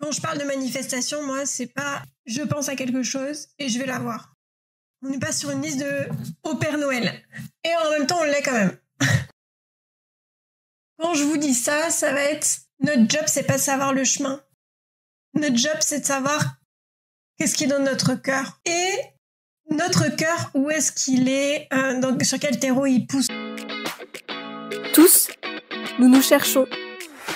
Quand je parle de manifestation, moi, c'est pas je pense à quelque chose et je vais l'avoir. On n'est pas sur une liste de au Père Noël. Et en même temps, on l'est quand même. Quand je vous dis ça, ça va être notre job, c'est pas de savoir le chemin. Notre job, c'est de savoir qu'est-ce qui est dans notre cœur. Et notre cœur, où est-ce qu'il est, sur quel terreau il pousse. Tous, nous nous cherchons,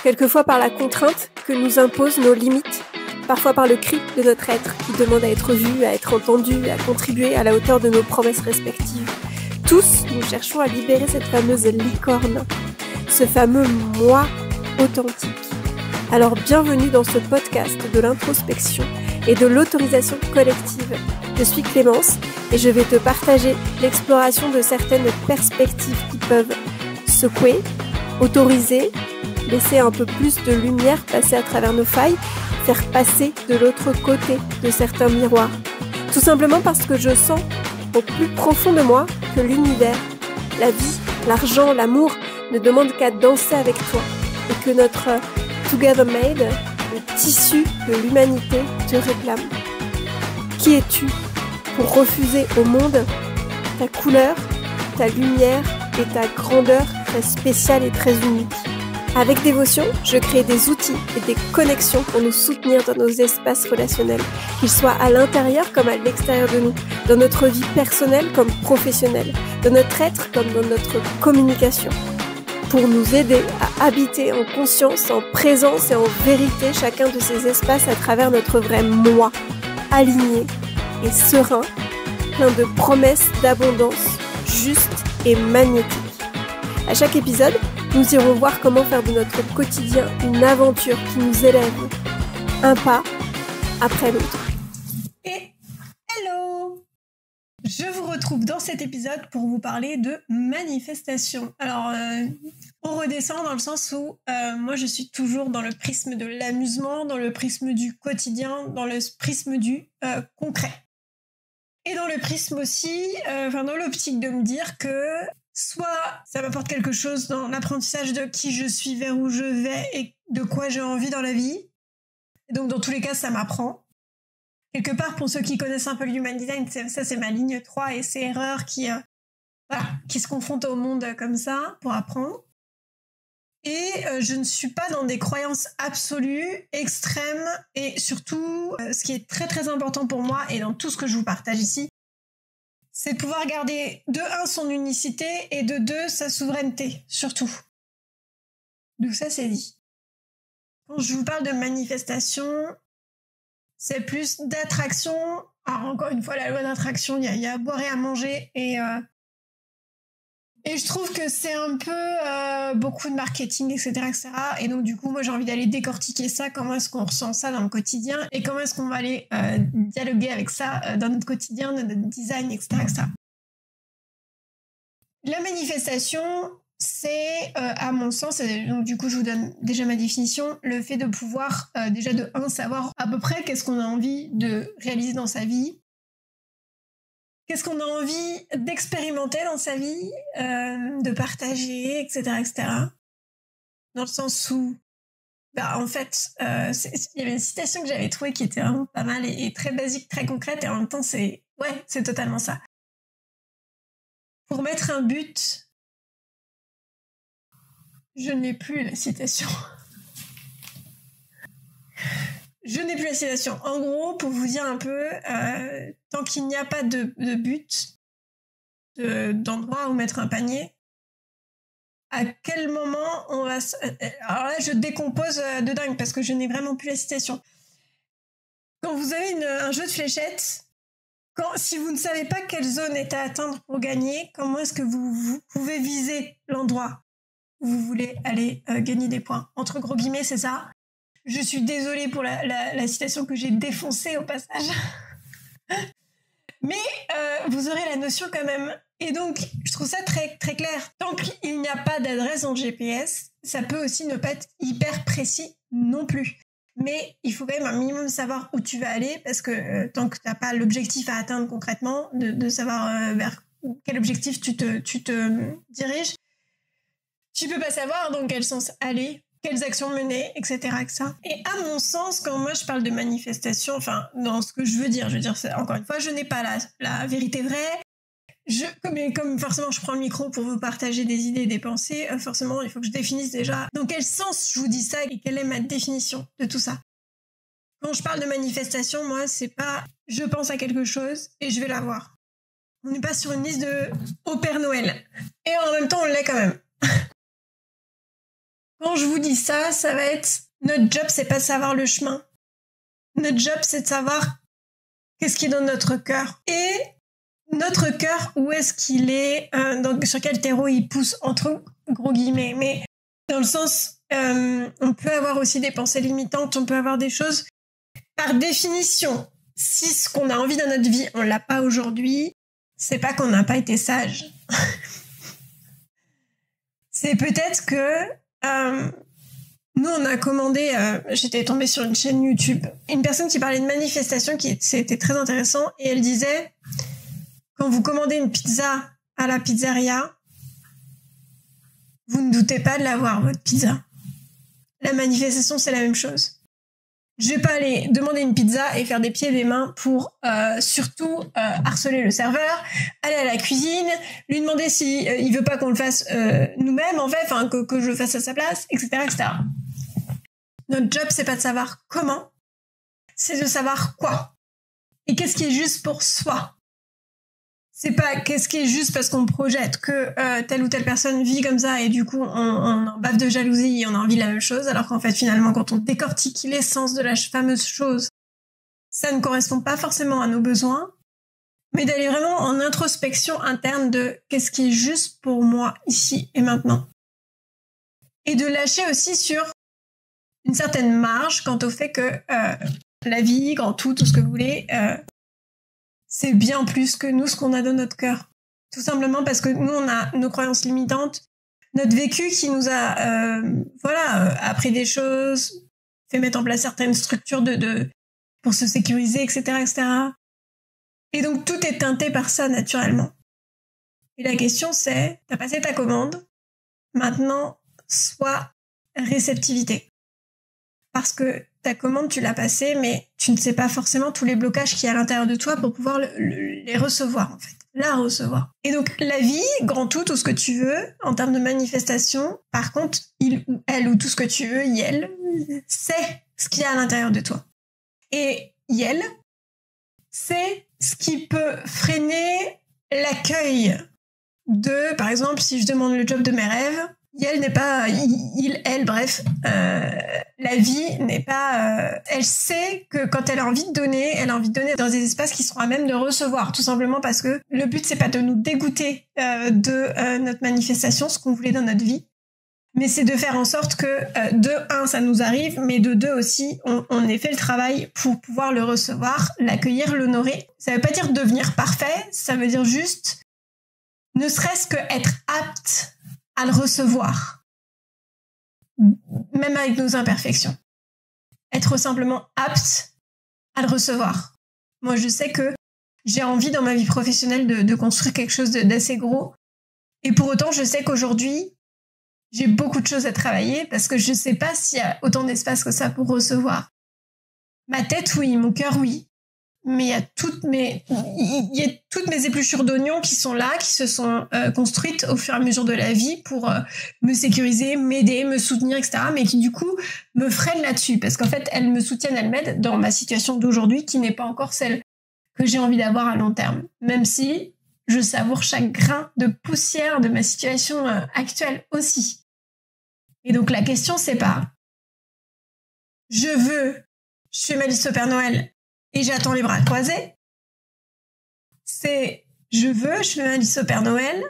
quelquefois par la contrainte que nous imposent nos limites, parfois par le cri de notre être qui demande à être vu, à être entendu, à contribuer à la hauteur de nos promesses respectives. Tous, nous cherchons à libérer cette fameuse licorne, ce fameux moi authentique. Alors bienvenue dans ce podcast de l'introspection et de l'autorisation collective. Je suis Clémence et je vais te partager l'exploration de certaines perspectives qui peuvent secouer, autoriser, laisser un peu plus de lumière passer à travers nos failles, faire passer de l'autre côté de certains miroirs. Tout simplement parce que je sens au plus profond de moi que l'univers, la vie, l'argent, l'amour ne demandent qu'à danser avec toi et que notre Together Made, le tissu de l'humanité, te réclame. Qui es-tu pour refuser au monde ta couleur, ta lumière et ta grandeur très spéciale et très unique? Avec dévotion, je crée des outils et des connexions pour nous soutenir dans nos espaces relationnels, qu'ils soient à l'intérieur comme à l'extérieur de nous, dans notre vie personnelle comme professionnelle, dans notre être comme dans notre communication, pour nous aider à habiter en conscience, en présence et en vérité chacun de ces espaces à travers notre vrai moi, aligné et serein, plein de promesses d'abondance, juste et magnétique. À chaque épisode, nous irons voir comment faire de notre quotidien une aventure qui nous élève, un pas après l'autre. Et hello! Je vous retrouve dans cet épisode pour vous parler de manifestation. Alors, on redescend dans le sens où moi je suis toujours dans le prisme de l'amusement, dans le prisme du quotidien, dans le prisme du concret. Et dans le prisme aussi, dans l'optique de me dire que soit ça m'apporte quelque chose dans l'apprentissage de qui je suis, vers où je vais et de quoi j'ai envie dans la vie. Et donc dans tous les cas, ça m'apprend. Quelque part, pour ceux qui connaissent un peu le Human Design, ça c'est ma ligne 3 et c'est erreurs qui se confrontent au monde comme ça pour apprendre. Et je ne suis pas dans des croyances absolues, extrêmes, et surtout, ce qui est très très important pour moi et dans tout ce que je vous partage ici, c'est de pouvoir garder de 1 son unicité et de 2 sa souveraineté, surtout. Donc ça c'est dit. Quand je vous parle de manifestation, c'est plus d'attraction. Alors encore une fois, la loi d'attraction, il y a à boire et à manger et je trouve que c'est un peu beaucoup de marketing, etc., etc. Et donc, du coup, moi, j'ai envie d'aller décortiquer ça. Comment est-ce qu'on ressent ça dans le quotidien et comment est-ce qu'on va aller dialoguer avec ça dans notre quotidien, dans notre design, etc., etc. La manifestation, c'est, à mon sens, et donc du coup, je vous donne déjà ma définition, le fait de pouvoir, déjà de 1, savoir à peu près qu'est-ce qu'on a envie de réaliser dans sa vie. Qu'est-ce qu'on a envie d'expérimenter dans sa vie, de partager, etc., etc. Dans le sens où, en fait, il y avait une citation que j'avais trouvée qui était vraiment pas mal et très basique, très concrète, et en même temps, c'est totalement ça. Pour mettre un but, je n'ai plus la citation. Je n'ai plus la citation. En gros, pour vous dire un peu, tant qu'il n'y a pas de but, d'endroit où mettre un panier, à quel moment on va... Alors là, je décompose de dingue parce que je n'ai vraiment plus la citation. Quand vous avez un jeu de fléchettes, si vous ne savez pas quelle zone est à atteindre pour gagner, comment est-ce que vous pouvez viser l'endroit où vous voulez aller gagner des points? Entre gros guillemets, c'est ça. Je suis désolée pour la citation que j'ai défoncée au passage. Mais vous aurez la notion quand même. Et donc, je trouve ça très, très clair. Tant qu'il n'y a pas d'adresse dans le GPS, ça peut aussi ne pas être hyper précis non plus. Mais il faut quand même un minimum savoir où tu vas aller parce que tant que tu n'as pas l'objectif à atteindre concrètement, de savoir vers quel objectif tu te diriges, tu peux pas savoir dans quel sens aller. quelles actions mener, etc., etc. Et à mon sens, quand moi je parle de manifestation, enfin, dans ce que je veux dire, encore une fois, je n'ai pas la vérité vraie. Comme forcément je prends le micro pour vous partager des idées et des pensées, forcément il faut que je définisse déjà dans quel sens je vous dis ça et quelle est ma définition de tout ça. Quand je parle de manifestation, moi c'est pas je pense à quelque chose et je vais l'avoir. On n'est pas sur une liste au Père Noël. Et en même temps on l'est quand même. Quand je vous dis ça, ça va être notre job, c'est pas de savoir le chemin. Notre job, c'est de savoir qu'est-ce qui est dans notre cœur. Et notre cœur, où est-ce qu'il est, sur quel terreau il pousse, entre gros guillemets. Mais dans le sens, on peut avoir aussi des pensées limitantes, on peut avoir des choses. Par définition, si ce qu'on a envie dans notre vie, on l'a pas aujourd'hui, c'est pas qu'on n'a pas été sage. C'est peut-être que nous, on a commandé, j'étais tombée sur une chaîne YouTube, une personne qui parlait de manifestation, c'était très intéressant, et elle disait, quand vous commandez une pizza à la pizzeria, vous ne doutez pas de l'avoir, votre pizza. La manifestation, c'est la même chose. Je vais pas aller demander une pizza et faire des pieds et des mains pour surtout harceler le serveur, aller à la cuisine, lui demander si il veut pas qu'on le fasse nous-mêmes, en fait, enfin que je le fasse à sa place, etc., etc. Notre job, c'est pas de savoir comment, c'est de savoir quoi. Et qu'est-ce qui est juste pour soi. C'est pas qu'est-ce qui est juste parce qu'on projette que telle ou telle personne vit comme ça et du coup on en bave de jalousie et on a envie de la même chose, alors qu'en fait finalement quand on décortique l'essence de la fameuse chose, ça ne correspond pas forcément à nos besoins, mais d'aller vraiment en introspection interne de qu'est-ce qui est juste pour moi ici et maintenant. Et de lâcher aussi sur une certaine marge quant au fait que la vie, grand tout ce que vous voulez, c'est bien plus que nous, ce qu'on a dans notre cœur. Tout simplement parce que nous, on a nos croyances limitantes, notre vécu qui nous a appris des choses, fait mettre en place certaines structures pour se sécuriser, etc., etc. Et donc, tout est teinté par ça, naturellement. Et la question, c'est, t'as passé ta commande, maintenant, sois réceptivité. Parce que ta commande, tu l'as passée, mais tu ne sais pas forcément tous les blocages qu'il y a à l'intérieur de toi pour pouvoir les recevoir, en fait. La recevoir. Et donc, la vie, grand tout ce que tu veux, en termes de manifestation, par contre, il ou elle ou tout ce que tu veux, elle, c'est ce qu'il y a à l'intérieur de toi. Et elle, c'est ce qui peut freiner l'accueil de, par exemple, si je demande le job de mes rêves, elle n'est pas, la vie n'est pas, elle sait que quand elle a envie de donner dans des espaces qui seront à même de recevoir, tout simplement parce que le but c'est pas de nous dégoûter de notre manifestation, ce qu'on voulait dans notre vie, mais c'est de faire en sorte que de un ça nous arrive, mais de deux aussi on ait fait le travail pour pouvoir le recevoir, l'accueillir, l'honorer. Ça veut pas dire devenir parfait, ça veut dire juste ne serait-ce que être apte à le recevoir, même avec nos imperfections. Être simplement apte à le recevoir. Moi, je sais que j'ai envie dans ma vie professionnelle de construire quelque chose d'assez gros. Et pour autant, je sais qu'aujourd'hui, j'ai beaucoup de choses à travailler parce que je ne sais pas s'il y a autant d'espace que ça pour recevoir. Ma tête, oui. Mon cœur, oui. Mais il y a toutes mes épluchures d'oignons qui sont là, qui se sont construites au fur et à mesure de la vie pour me sécuriser, m'aider, me soutenir, etc. Mais qui du coup me freinent là-dessus parce qu'en fait elles me soutiennent, elles m'aident dans ma situation d'aujourd'hui qui n'est pas encore celle que j'ai envie d'avoir à long terme. Même si je savoure chaque grain de poussière de ma situation actuelle aussi. Et donc la question c'est pas je fais ma liste au Père Noël et j'attends les bras croisés. C'est je fais ma liste au Père Noël.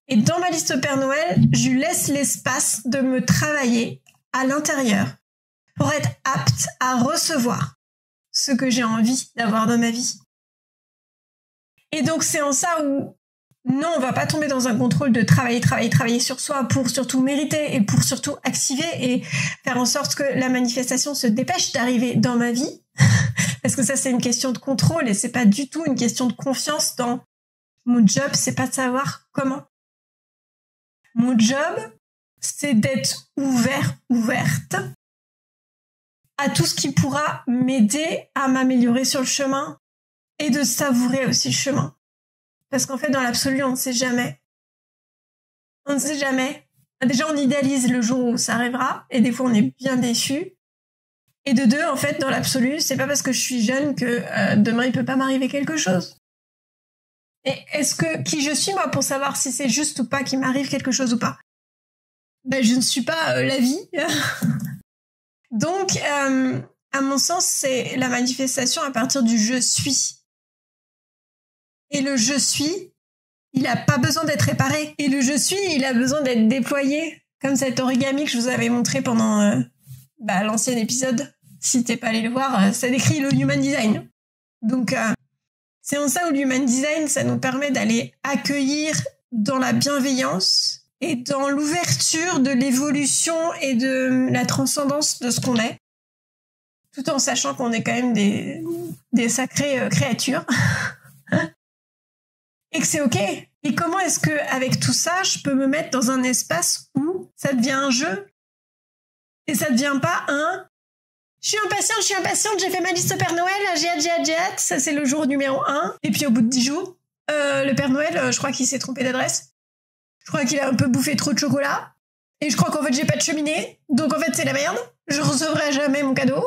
Et dans ma liste au Père Noël, je laisse l'espace de me travailler à l'intérieur pour être apte à recevoir ce que j'ai envie d'avoir dans ma vie. Et donc c'est en ça où non, on va pas tomber dans un contrôle de travailler sur soi pour surtout mériter et pour surtout activer et faire en sorte que la manifestation se dépêche d'arriver dans ma vie. Parce que ça, c'est une question de contrôle et c'est pas du tout une question de confiance dans mon job, c'est pas de savoir comment. Mon job, c'est d'être ouverte à tout ce qui pourra m'aider à m'améliorer sur le chemin et de savourer aussi le chemin. Parce qu'en fait, dans l'absolu, on ne sait jamais. On ne sait jamais. Déjà, on idéalise le jour où ça arrivera et des fois, on est bien déçu. Et de deux, en fait, dans l'absolu, c'est pas parce que je suis jeune que demain, il peut pas m'arriver quelque chose. Et qui je suis, moi, pour savoir si c'est juste ou pas qu'il m'arrive quelque chose ou pas? Ben, je ne suis pas la vie. Donc, à mon sens, c'est la manifestation à partir du « je suis ». Et le « je suis », il n'a pas besoin d'être réparé. Et le « je suis », il a besoin d'être déployé. Comme cet origami que je vous avais montré pendant l'ancien épisode. Si t'es pas allé le voir, ça décrit le Human Design. Donc, c'est en ça où le Human Design, ça nous permet d'aller accueillir dans la bienveillance et dans l'ouverture de l'évolution et de la transcendance de ce qu'on est, tout en sachant qu'on est quand même des sacrées créatures, et que c'est ok. Et comment est-ce que, avec tout ça, je peux me mettre dans un espace où ça devient un jeu, et ça devient pas un « je suis impatiente, j'ai fait ma liste au Père Noël, j'ai hâte », ça c'est le jour numéro 1, et puis au bout de 10 jours, le Père Noël, je crois qu'il s'est trompé d'adresse. Je crois qu'il a un peu bouffé trop de chocolat. Et je crois qu'en fait, j'ai pas de cheminée. Donc en fait, c'est la merde. Je recevrai jamais mon cadeau.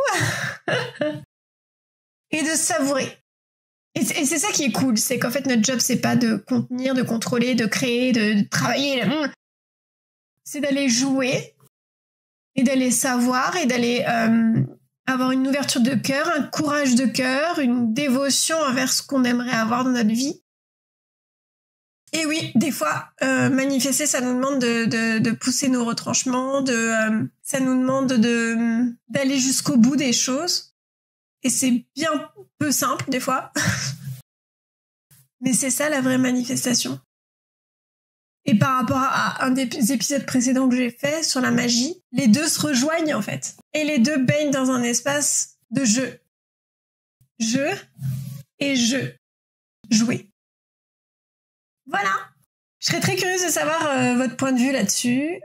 Et de savourer. Et c'est ça qui est cool. C'est qu'en fait, notre job, c'est pas de contenir, de contrôler, de créer, de travailler. C'est d'aller jouer. Et d'aller savoir. Et d'aller avoir une ouverture de cœur, un courage de cœur, une dévotion envers ce qu'on aimerait avoir dans notre vie. Et oui, des fois, manifester, ça nous demande de pousser nos retranchements, ça nous demande d'aller jusqu'au bout des choses. Et c'est bien peu simple, des fois. Mais c'est ça, la vraie manifestation. Et par rapport à un des épisodes précédents que j'ai fait sur la magie, les deux se rejoignent, en fait. Et les deux baignent dans un espace de jeu. Jeu et jeu. Jouer. Voilà. Je serais très curieuse de savoir votre point de vue là-dessus.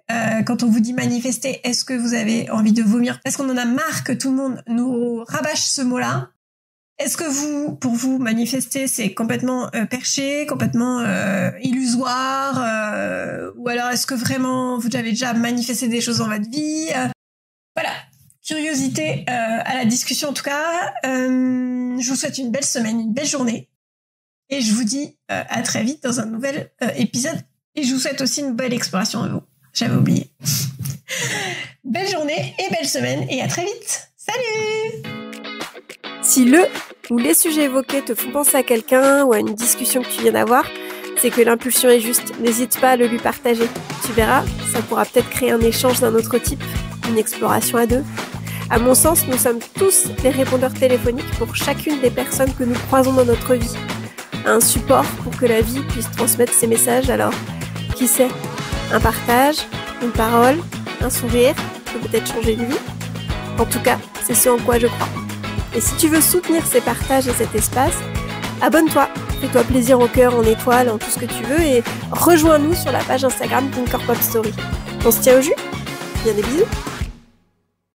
Quand on vous dit manifester, est-ce que vous avez envie de vomir? Parce qu'on en a marre que tout le monde nous rabâche ce mot-là. Est-ce que pour vous, manifester, c'est complètement perché, complètement illusoire ou alors est-ce que vraiment vous avez déjà manifesté des choses dans votre vie Voilà. Curiosité à la discussion en tout cas. Je vous souhaite une belle semaine, une belle journée. Et je vous dis à très vite dans un nouvel épisode. Et je vous souhaite aussi une belle exploration de vous. J'avais oublié. Belle journée et belle semaine. Et à très vite. Salut! Si le ou les sujets évoqués te font penser à quelqu'un ou à une discussion que tu viens d'avoir, c'est que l'impulsion est juste. N'hésite pas à le lui partager. Tu verras, ça pourra peut-être créer un échange d'un autre type, une exploration à deux. À mon sens, nous sommes tous des répondeurs téléphoniques pour chacune des personnes que nous croisons dans notre vie. Un support pour que la vie puisse transmettre ses messages, alors qui sait, un partage, une parole, un sourire peut peut-être changer une vie. En tout cas, c'est ce en quoi je crois. Et si tu veux soutenir ces partages et cet espace, abonne-toi, fais-toi plaisir en cœur, en étoile, en tout ce que tu veux et rejoins-nous sur la page Instagram d'Incorpore Story. On se tient au jus? Bien des bisous!